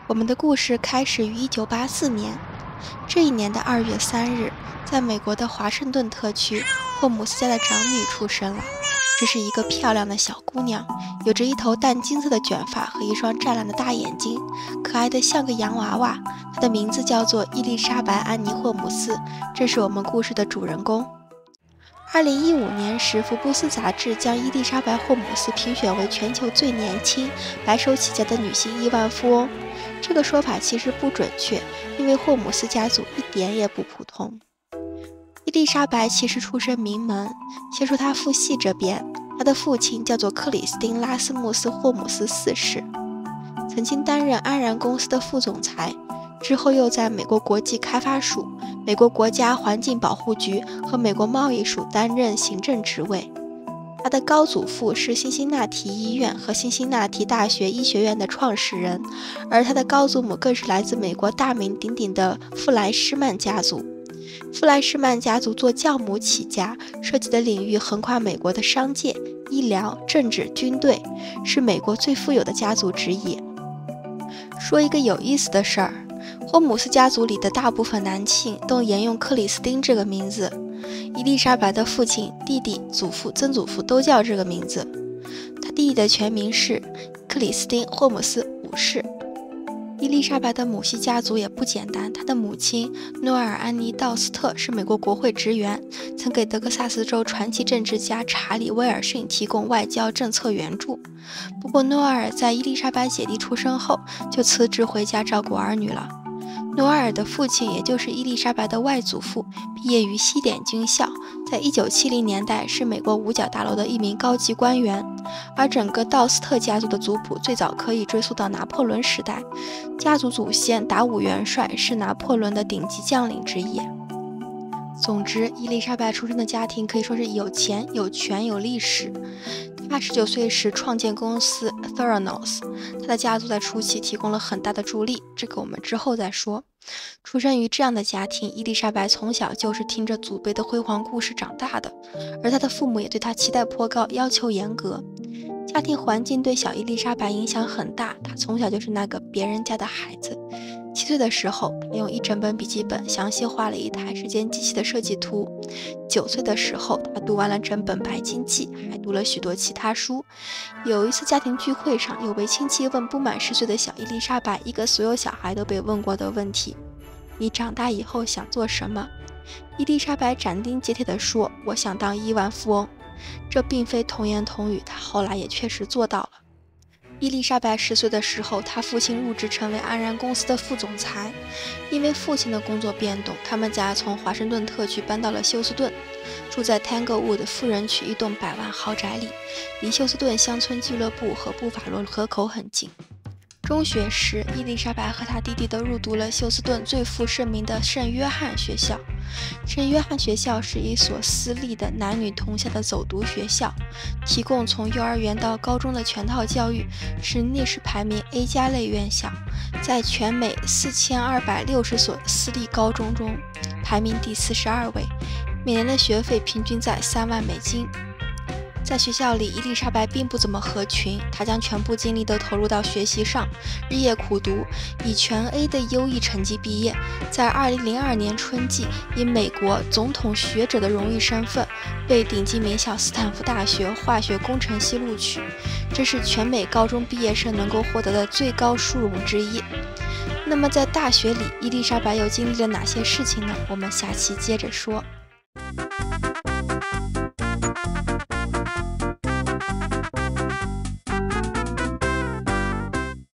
我们的故事开始于1984年，这一年的2月3日，在美国的华盛顿特区，霍姆斯家的长女出生了。这是一个漂亮的小姑娘，有着一头淡金色的卷发和一双湛蓝的大眼睛，可爱的像个洋娃娃。她的名字叫做伊丽莎白·安妮·霍姆斯，这是我们故事的主人公。2015年时，福布斯杂志将伊丽莎白·霍姆斯评选为全球最年轻、白手起家的女性亿万富翁。这个说法其实不准确，因为霍姆斯家族一点也不普通。伊丽莎白其实出身名门，先说她父系这边，她的父亲叫做克里斯汀·拉斯穆斯·霍姆斯4世，曾经担任安然公司的副总裁，之后又在美国国际开发署、美国国家环境保护局和美国贸易署担任行政职位。他的高祖父是辛辛那提医院和辛辛那提大学医学院的创始人，而他的高祖母更是来自美国大名鼎鼎的弗莱施曼家族。弗莱施曼家族做酵母起家，涉及的领域横跨美国的商界、医疗、政治、军队，是美国最富有的家族之一。说一个有意思的事儿，霍姆斯家族里的大部分男性都沿用克里斯汀这个名字，伊丽莎白的父亲、弟弟、祖父、曾祖父都叫这个名字。他弟弟的全名是克里斯汀·霍姆斯5世。伊丽莎白的母系家族也不简单，她的母亲诺尔·安妮·道斯特是美国国会职员，曾给德克萨斯州传奇政治家查理·威尔逊提供外交政策援助。不过诺尔在伊丽莎白姐弟出生后就辞职回家照顾儿女了。诺尔的父亲，也就是伊丽莎白的外祖父，毕业于西点军校，在1970年代是美国五角大楼的一名高级官员。而整个道斯特家族的族谱最早可以追溯到拿破仑时代，家族祖先达武元帅是拿破仑的顶级将领之一。总之，伊丽莎白出生的家庭可以说是有钱、有权、有历史。她19岁时创建公司 Theranos， 她的家族在初期提供了很大的助力，这个我们之后再说。出生于这样的家庭，伊丽莎白从小就是听着祖辈的辉煌故事长大的，而她的父母也对她期待颇高，要求严格。家庭环境对小伊丽莎白影响很大，她从小就是那个别人家的孩子。7岁的时候，她用一整本笔记本详细画了一台时间机器的设计图。9岁的时候，她读完了整本《白鲸记》，还读了许多其他书。有一次家庭聚会上，有位亲戚问不满10岁的小伊丽莎白一个所有小孩都被问过的问题：你长大以后想做什么？伊丽莎白斩钉截铁地说：我想当亿万富翁。这并非童言童语，她后来也确实做到了。伊丽莎白10岁的时候，她父亲入职成为安然公司的副总裁。因为父亲的工作变动，他们家从华盛顿特区搬到了休斯顿，住在 Tanglewood 富人区一栋100万豪宅里，离休斯顿乡村俱乐部和布法罗河口很近。中学时，伊丽莎白和她弟弟都入读了休斯顿最负盛名的圣约翰学校。圣约翰学校是一所私立的男女同校的走读学校，提供从幼儿园到高中的全套教育，是历史排名 A 加类院校，在全美4260所私立高中中排名第42位，每年的学费平均在3万美金。在学校里，伊丽莎白并不怎么合群，她将全部精力都投入到学习上，日夜苦读，以全 A 的优异成绩毕业。在2002年春季，以美国总统学者的荣誉身份，被顶级名校斯坦福大学化学工程系录取，这是全美高中毕业生能够获得的最高殊荣之一。那么在大学里，伊丽莎白又经历了哪些事情呢？我们下期接着说。